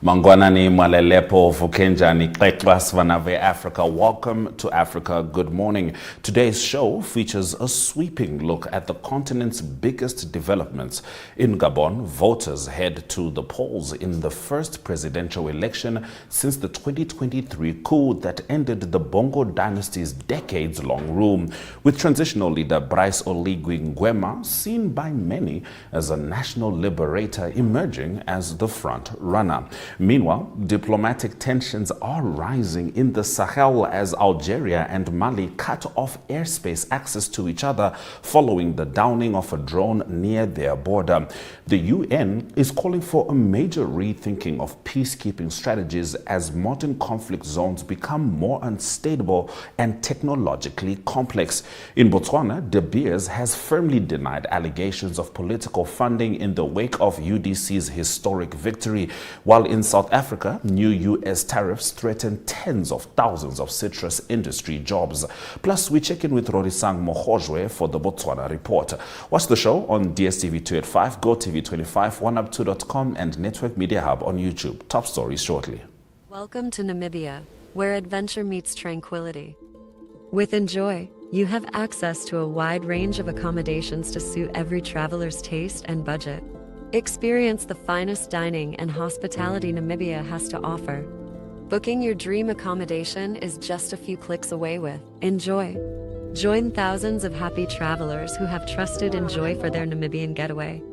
Mangwanani Mwalelepo Vukenjani Klekbas Vanave Africa. Welcome to Africa Good Morning. Today's show features a sweeping look at the continent's biggest developments. In Gabon, voters head to the polls in the first presidential election since the 2023 coup that ended the Bongo dynasty's decades-long rule, with transitional leader Brice Oligui Nguema seen by many as a national liberator emerging as the front runner. Meanwhile, diplomatic tensions are rising in the Sahel as Algeria and Mali cut off airspace access to each other following the downing of a drone near their border. The UN is calling for a major rethinking of peacekeeping strategies as modern conflict zones become more unstable and technologically complex. In Botswana, De Beers has firmly denied allegations of political funding in the wake of UDC's historic victory, while in South Africa, new U.S. tariffs threaten tens of thousands of citrus industry jobs. Plus, we check in with Rorisang Mogoje for the Botswana report. Watch the show on DStv 285, GOtv 25, oneup2.com, and Network Media Hub on YouTube. Top stories shortly. Welcome to Namibia, where adventure meets tranquility. With Enjoy, you have access to a wide range of accommodations to suit every traveler's taste and budget. Experience the finest dining and hospitality Namibia has to offer. Booking your dream accommodation is just a few clicks away with Enjoy. Join thousands of happy travelers who have trusted Enjoy for their Namibian getaway.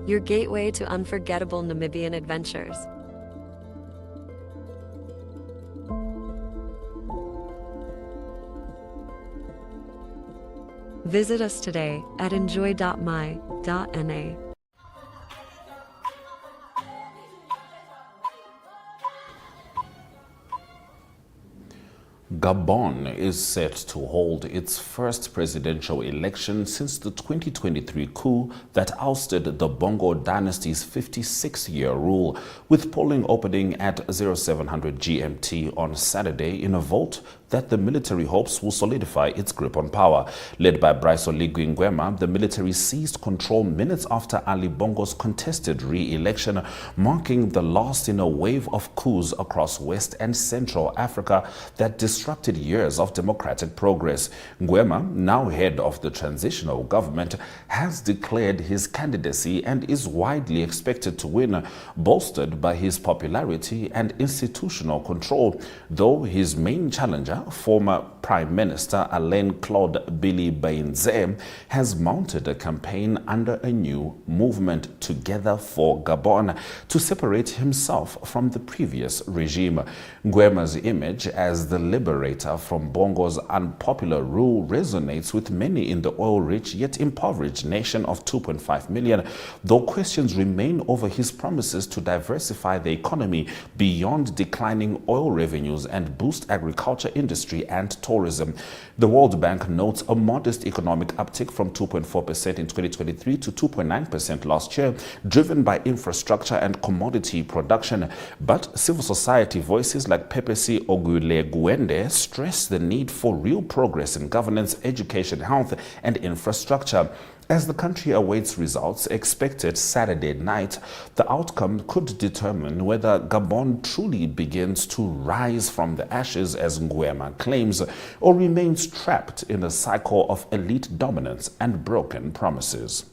Your gateway to unforgettable Namibian adventures. Visit us today at enjoy.my.na. Gabon is set to hold its first presidential election since the 2023 coup that ousted the Bongo dynasty's 56-year rule, with polling opening at 0700 GMT on Saturday in a vote that the military hopes will solidify its grip on power. Led by Brice Oligui Nguema, the military seized control minutes after Ali Bongo's contested re-election, marking the last in a wave of coups across West and Central Africa that disrupted years of democratic progress. Nguema, now head of the transitional government, has declared his candidacy and is widely expected to win, bolstered by his popularity and institutional control, though his main challenger, former Prime Minister Alain Claude Billy Bainze, has mounted a campaign under a new movement, Together for Gabon, to separate himself from the previous regime. Nguema's image as the liberator from Bongo's unpopular rule resonates with many in the oil-rich yet impoverished nation of 2.5 million, though questions remain over his promises to diversify the economy beyond declining oil revenues and boost agriculture industry and tourism. The World Bank notes a modest economic uptick from 2.4% in 2023 to 2.9% last year, driven by infrastructure and commodity production. But civil society voices like Brice Oligui Nguema stress the need for real progress in governance, education, health, and infrastructure. As the country awaits results expected Saturday night, the outcome could determine whether Gabon truly begins to rise from the ashes, as Nguema claims, or remains trapped in a cycle of elite dominance and broken promises.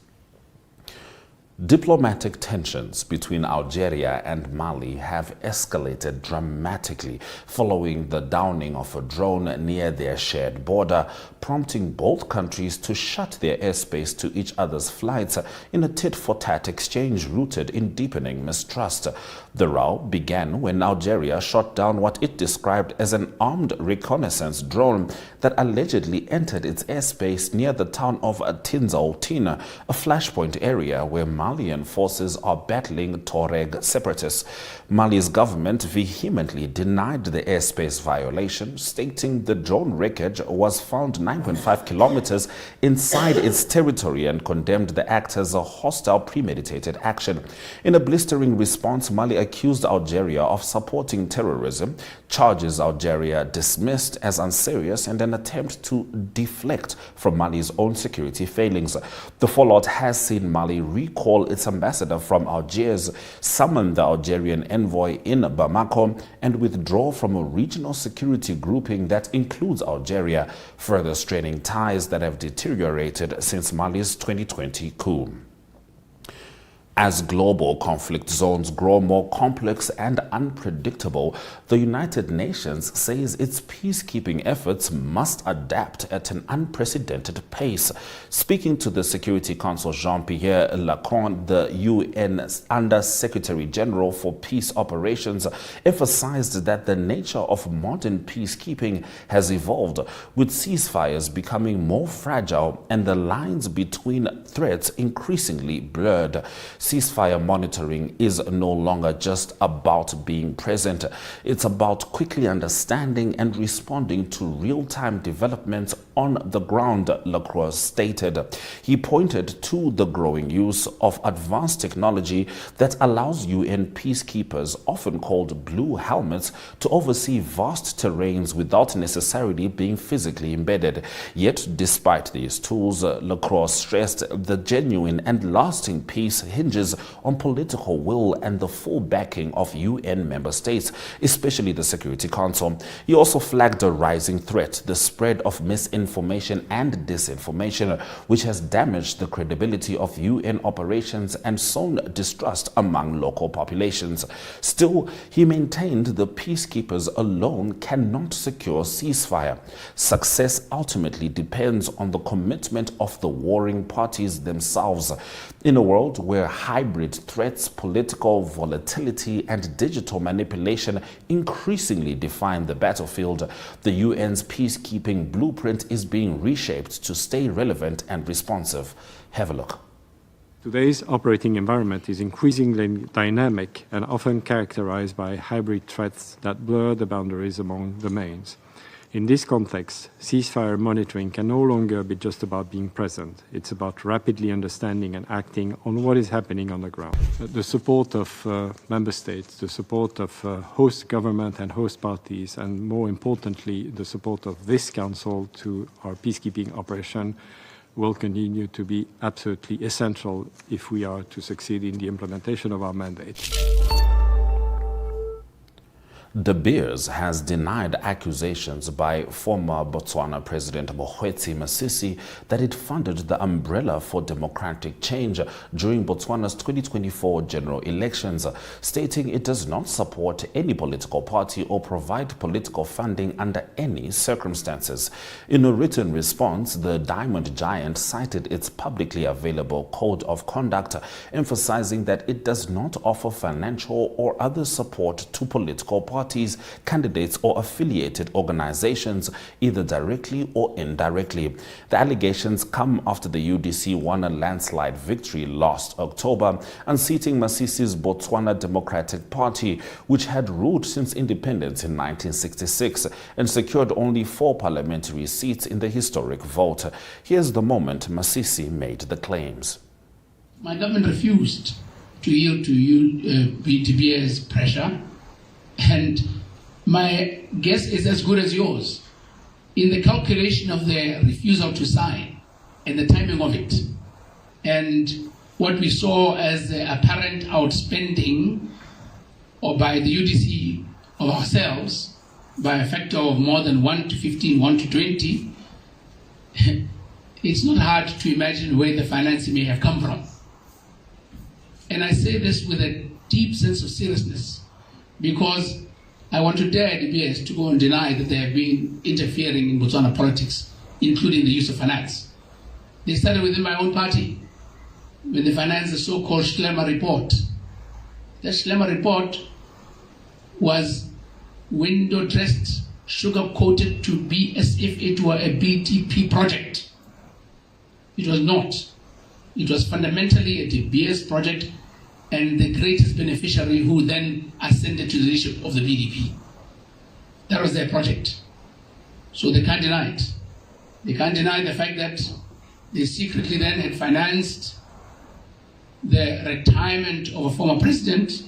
Diplomatic tensions between Algeria and Mali have escalated dramatically following the downing of a drone near their shared border, prompting both countries to shut their airspace to each other's flights in a tit-for-tat exchange rooted in deepening mistrust. The row began when Algeria shot down what it described as an armed reconnaissance drone that allegedly entered its airspace near the town of Tinzaoutina, a flashpoint area where Malian forces are battling Tuareg separatists. Mali's government vehemently denied the airspace violation, stating the drone wreckage was found 9.5 kilometers inside its territory and condemned the act as a hostile premeditated action. In a blistering response, Mali accused Algeria of supporting terrorism, charges Algeria dismissed as unserious and an attempt to deflect from Mali's own security failings. The fallout has seen Mali recall its ambassador from Algiers, summon the Algerian envoy in Bamako, and withdraw from a regional security grouping that includes Algeria, further straining ties that have deteriorated since Mali's 2020 coup. As global conflict zones grow more complex and unpredictable, the United Nations says its peacekeeping efforts must adapt at an unprecedented pace. Speaking to the Security Council, Jean-Pierre Lacron, the UN Under-Secretary General for Peace Operations, emphasized that the nature of modern peacekeeping has evolved, with ceasefires becoming more fragile and the lines between threats increasingly blurred. Ceasefire monitoring is no longer just about being present. It's about quickly understanding and responding to real-time developments on the ground, Lacroix stated. He pointed to the growing use of advanced technology that allows UN peacekeepers, often called blue helmets, to oversee vast terrains without necessarily being physically embedded. Yet, despite these tools, Lacroix stressed the genuine and lasting peace hinges on political will and the full backing of UN member states, especially the Security Council. He also flagged a rising threat, the spread of misinformation and disinformation, which has damaged the credibility of UN operations and sown distrust among local populations. Still, he maintained the peacekeepers alone cannot secure ceasefire. Success ultimately depends on the commitment of the warring parties themselves. In a world where hybrid threats, political volatility, and digital manipulation increasingly define the battlefield, the UN's peacekeeping blueprint is being reshaped to stay relevant and responsive. Have a look. Today's operating environment is increasingly dynamic and often characterized by hybrid threats that blur the boundaries among domains. In this context, ceasefire monitoring can no longer be just about being present. It's about rapidly understanding and acting on what is happening on the ground. The support of member states, the support of host government and host parties, and more importantly, the support of this council to our peacekeeping operation will continue to be absolutely essential if we are to succeed in the implementation of our mandate. De Beers has denied accusations by former Botswana President Mokgweetsi Masisi that it funded the Umbrella for Democratic Change during Botswana's 2024 general elections, stating it does not support any political party or provide political funding under any circumstances. In a written response, the Diamond Giant cited its publicly available code of conduct, emphasizing that it does not offer financial or other support to political parties, candidates, or affiliated organizations, either directly or indirectly. The allegations come after the UDC won a landslide victory last October, unseating Masisi's Botswana Democratic Party, which had ruled since independence in 1966 and secured only 4 parliamentary seats in the historic vote. Here's the moment Masisi made the claims. My government refused to yield to BTB's pressure, and my guess is as good as yours in the calculation of the refusal to sign and the timing of it, and what we saw as the apparent outspending or by the UDC of ourselves by a factor of more than 1 to 15, 1 to 20, it's not hard to imagine where the financing may have come from. And I say this with a deep sense of seriousness, because I want to dare the BS to go and deny that they have been interfering in Botswana politics, including the use of finance. They started within my own party when they financed the so-called Schlemmer report. That Schlemmer report was window-dressed, sugar-coated to be as if it were a BTP project. It was not. It was fundamentally a BS project, and the greatest beneficiary who then ascended to the leadership of the BDP. That was their project. So they can't deny it. They can't deny the fact that they secretly then had financed the retirement of a former president,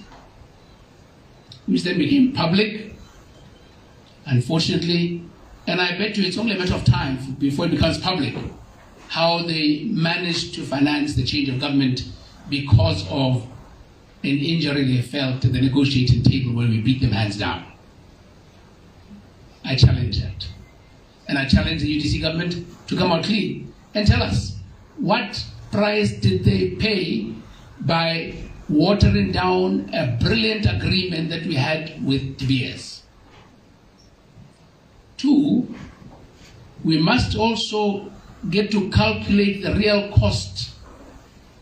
which then became public, Unfortunately, and I bet you it's only a matter of time before it becomes public, how they managed to finance the change of government because of an injury they felt at the negotiating table where we beat them hands down. I challenge that. And I challenge the UDC government to come out clean and tell us what price did they pay by watering down a brilliant agreement that we had with De Beers. Two, we must also get to calculate the real cost,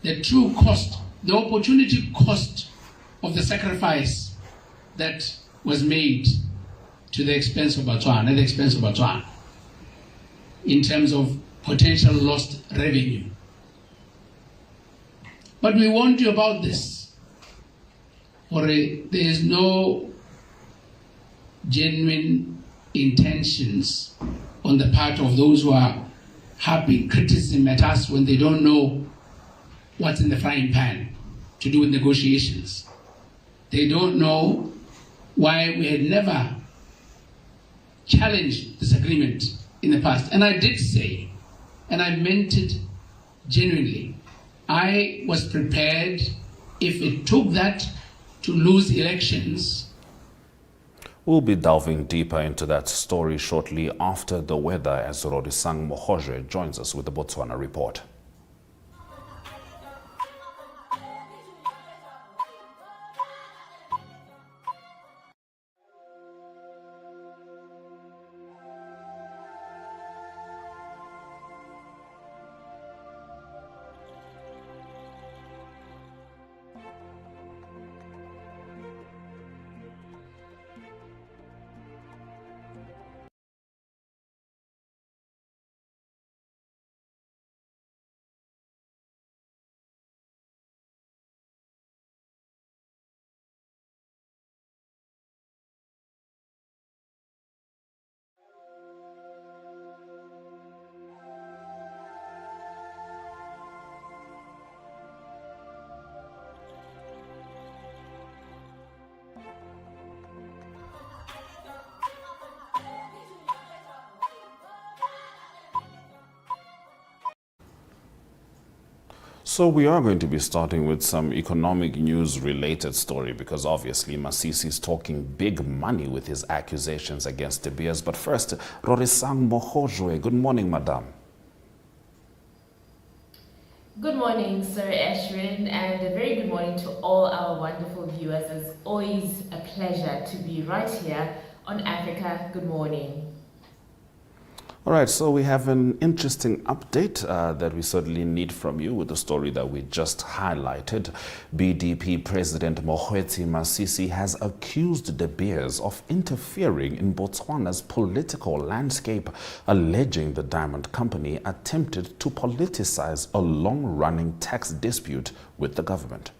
the true cost, the opportunity cost of the sacrifice that was made to the expense of Botswana, at the expense of Botswana, in terms of potential lost revenue. But we warned you about this, for there is no genuine intentions on the part of those who are harping criticism at us when they don't know what's in the frying pan to do with negotiations. They don't know why we had never challenged this agreement in the past. And I did say, and I meant it genuinely, I was prepared, if it took that, to lose elections. We'll be delving deeper into that story shortly after the weather as Rorisang Mogoje joins us with the Botswana report. So we are going to be starting with some economic news related story because obviously Masisi is talking big money with his accusations against De Beers. But first, Rorisang Mogoje, good morning, madam. Good morning, Sir Ashwin, and a very good morning to all our wonderful viewers. It's always a pleasure to be right here on Africa Good Morning. All right, so we have an interesting update that we certainly need from you with the story that we just highlighted. BDP President Mokgweetsi Masisi has accused De Beers of interfering in Botswana's political landscape, alleging the diamond company attempted to politicize a long-running tax dispute with the government.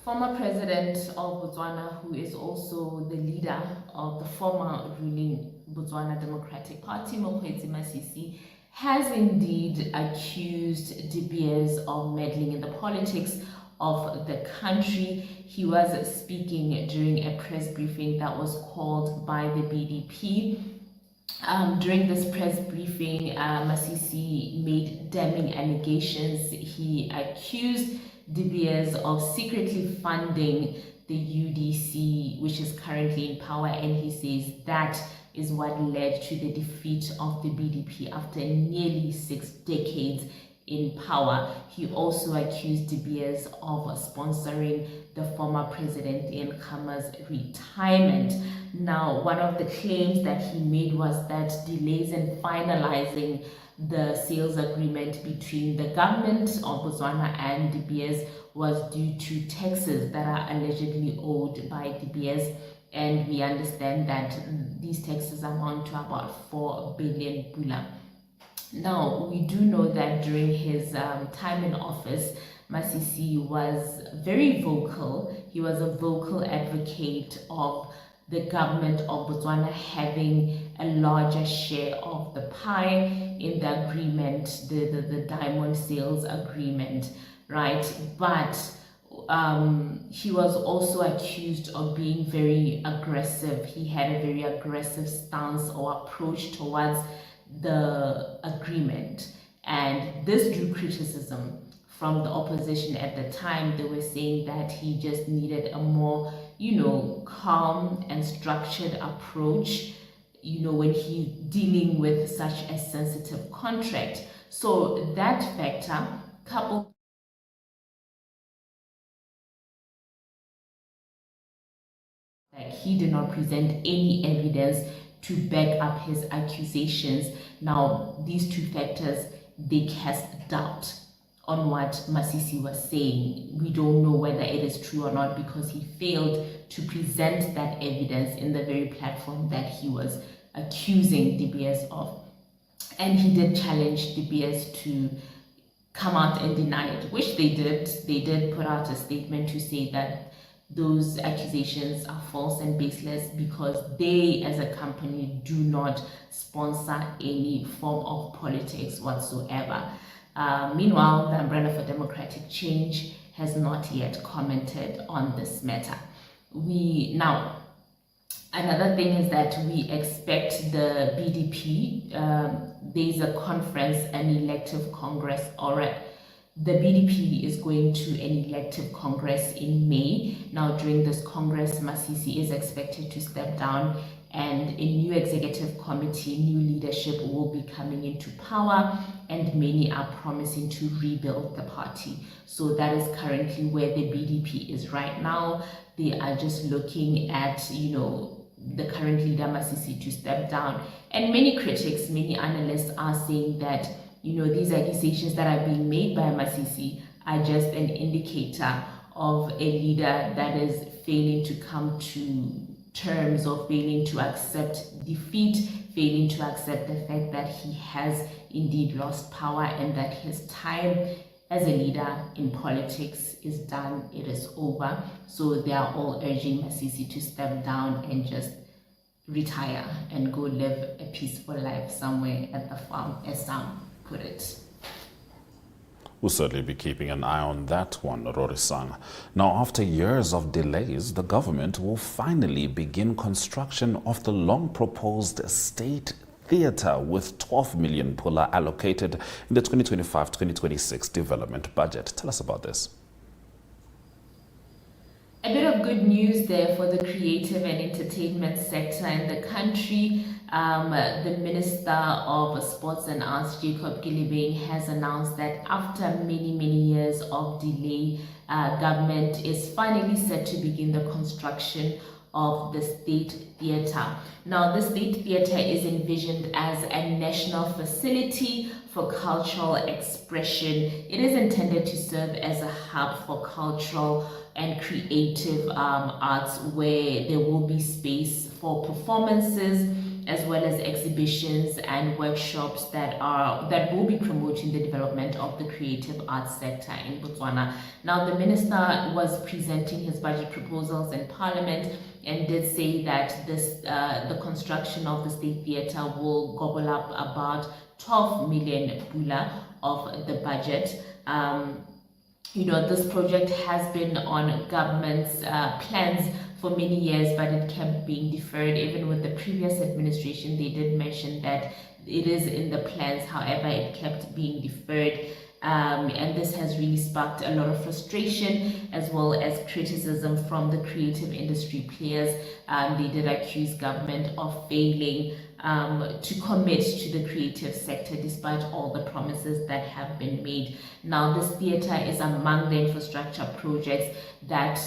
Former President of Botswana, who is also the leader of the former ruling Botswana Democratic Party, Mokgweetsi Masisi, has indeed accused De Beers of meddling in the politics of the country. He was speaking during a press briefing that was called by the BDP. During this press briefing, Masisi made damning allegations. He accused De Beers of secretly funding the UDC, which is currently in power, and he says that is what led to the defeat of the BDP after nearly 6 decades in power. He also accused De Beers of sponsoring the former President Ian Khama's retirement. Now, one of the claims that he made was that delays in finalizing the sales agreement between the government of Botswana and De Beers was due to taxes that are allegedly owed by De Beers, and we understand that these taxes amount to about 4 billion pula. Now, we do know that during his time in office, Masisi was very vocal. He was a vocal advocate of the government of Botswana having a larger share of the pie in the agreement, the diamond sales agreement, right? But he was also accused of being very aggressive. He had a very aggressive stance or approach towards the agreement. And this drew criticism from the opposition at the time. They were saying that he just needed a more, calm and structured approach, when he's dealing with such a sensitive contract. So that factor, coupled that he did not present any evidence to back up his accusations. Now, these two factors, they cast doubt on what Masisi was saying. We don't know whether it is true or not because he failed to present that evidence in the very platform that he was accusing DBS of. And he did challenge DBS to come out and deny it, which they did. They did put out a statement to say that those accusations are false and baseless because they, as a company, do not sponsor any form of politics whatsoever. Meanwhile, the Umbrella for Democratic Change has not yet commented on this matter. Another thing is that we expect the BDP, there's a conference, an elective congress, the BDP is going to an elective congress in May. Now, during this congress, Masisi is expected to step down and a new executive committee, new leadership will be coming into power, and many are promising to rebuild the party. So that is currently where the BDP is right now. They are just looking at, the current leader Masisi to step down. And many critics, many analysts are saying that, these accusations that are being made by Masisi are just an indicator of a leader that is failing to come to terms or failing to accept defeat, failing to accept the fact that he has indeed lost power and that his time as a leader in politics is done, it is over. So they are all urging Masisi to step down and just retire and go live a peaceful life somewhere at the farm, as some put it. We'll certainly be keeping an eye on that one, Rorisang. Now, after years of delays, the government will finally begin construction of the long-proposed state theatre with 12 million pula allocated in the 2025-2026 development budget. Tell us about this. A bit of good news there for the creative and entertainment sector in the country. The Minister of Sports and Arts, Jacob Gilibeng, has announced that after many years of delay, government is finally set to begin the construction of the State Theatre. Now, the State Theatre is envisioned as a national facility for cultural expression. It is intended to serve as a hub for cultural and creative arts, where there will be space for performances as well as exhibitions and workshops that will be promoting the development of the creative arts sector in Botswana. Now, the minister was presenting his budget proposals in Parliament and did say that the construction of the State Theatre will gobble up about 12 million pula of the budget. This project has been on government's plans for many years, but it kept being deferred. Even with the previous administration, they did mention that it is in the plans. However, it kept being deferred. And this has really sparked a lot of frustration as well as criticism from the creative industry players. They did accuse government of failing to commit to the creative sector despite all the promises that have been made. Now, this theatre is among the infrastructure projects that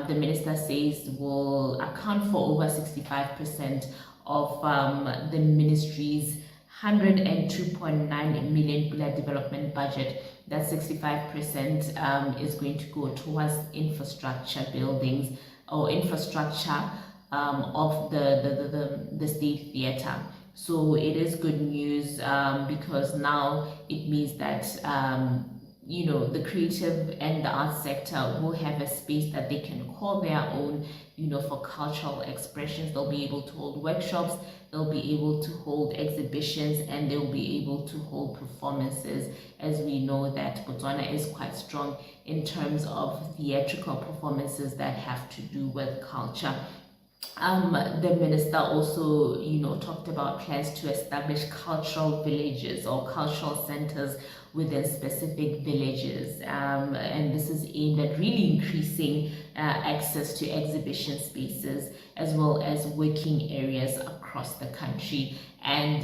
the minister says will account for over 65% of the ministry's 102.9 million pula development budget. That 65% is going to go towards infrastructure buildings or infrastructure of the State Theatre. So it is good news because now it means that the creative and the art sector will have a space that they can call their own, for cultural expressions. They'll be able to hold workshops, they'll be able to hold exhibitions, and they'll be able to hold performances, as we know that Botswana is quite strong in terms of theatrical performances that have to do with culture. The minister also, talked about plans to establish cultural villages or cultural centers within specific villages. And this is aimed at really increasing access to exhibition spaces as well as working areas across the country. And,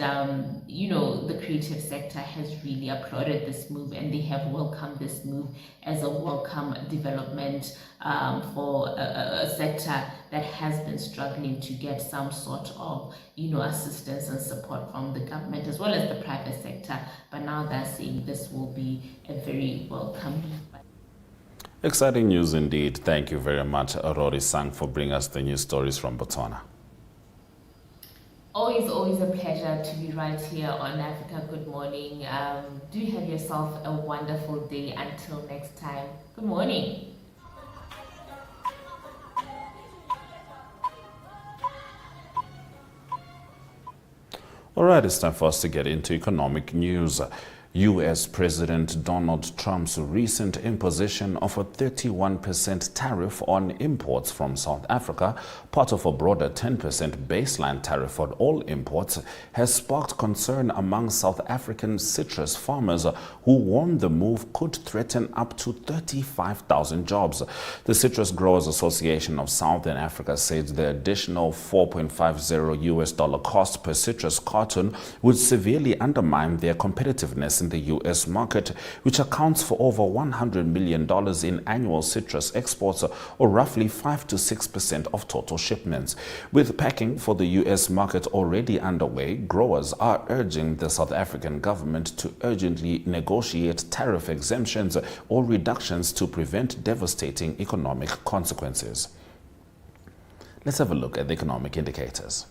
the creative sector has really applauded this move, and they have welcomed this move as a welcome development for a sector that has been struggling to get some sort of, assistance and support from the government as well as the private sector. But now they're saying this will be a very welcome move. Exciting news indeed. Thank you very much, Rorisang, for bringing us the news stories from Botswana. Always a pleasure to be right here on Africa Good Morning. Do have yourself a wonderful day. Until next time, good morning. All right, it's time for us to get into economic news. U.S. President Donald Trump's recent imposition of a 31% tariff on imports from South Africa, part of a broader 10% baseline tariff on all imports, has sparked concern among South African citrus farmers who warn the move could threaten up to 35,000 jobs. The Citrus Growers Association of Southern Africa said the additional $4.50 cost per citrus carton would severely undermine their competitiveness in the U.S. market, which accounts for over $100 million in annual citrus exports, or roughly 5 to 6% of total shipments. With packing for the U.S. market already underway, growers are urging the South African government to urgently negotiate tariff exemptions or reductions to prevent devastating economic consequences. Let's have a look at the economic indicators.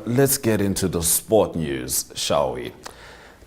Let's get into the sport news, shall we?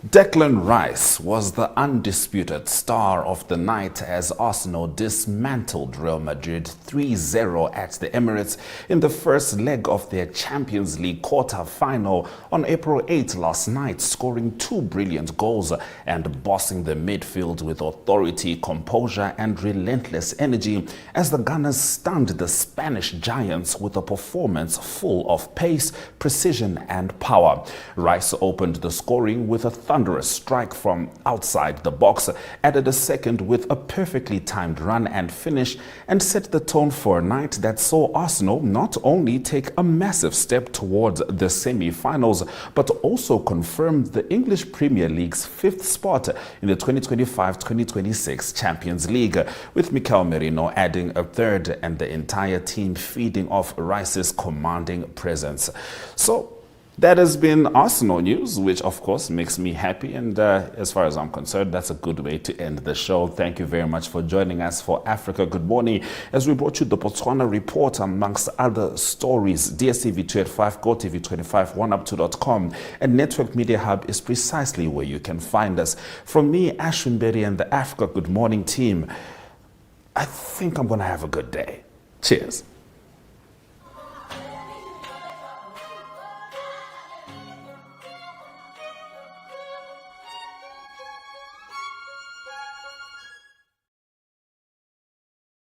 Declan Rice was the undisputed star of the night as Arsenal dismantled Real Madrid 3-0 at the Emirates in the first leg of their Champions League quarter-final on April 8 last night, scoring 2 brilliant goals and bossing the midfield with authority, composure and relentless energy as the Gunners stunned the Spanish giants with a performance full of pace, precision and power. Rice opened the scoring with a thunderous strike from outside the box, added a second with a perfectly timed run and finish, and set the tone for a night that saw Arsenal not only take a massive step towards the semi-finals, but also confirm the English Premier League's 5th spot in the 2025-2026 Champions League, with Mikel Merino adding a 3rd and the entire team feeding off Rice's commanding presence. So, That has been Arsenal news, which of course makes me happy. And as far as I'm concerned, that's a good way to end the show. Thank you very much for joining us for Africa Good Morning, as we brought you the Botswana report amongst other stories. DStv 285, GOtv 25, oneup2.com, and Network Media Hub is precisely where you can find us. From me, Ashwin Berry, and the Africa Good Morning team, I think I'm going to have a good day. Cheers.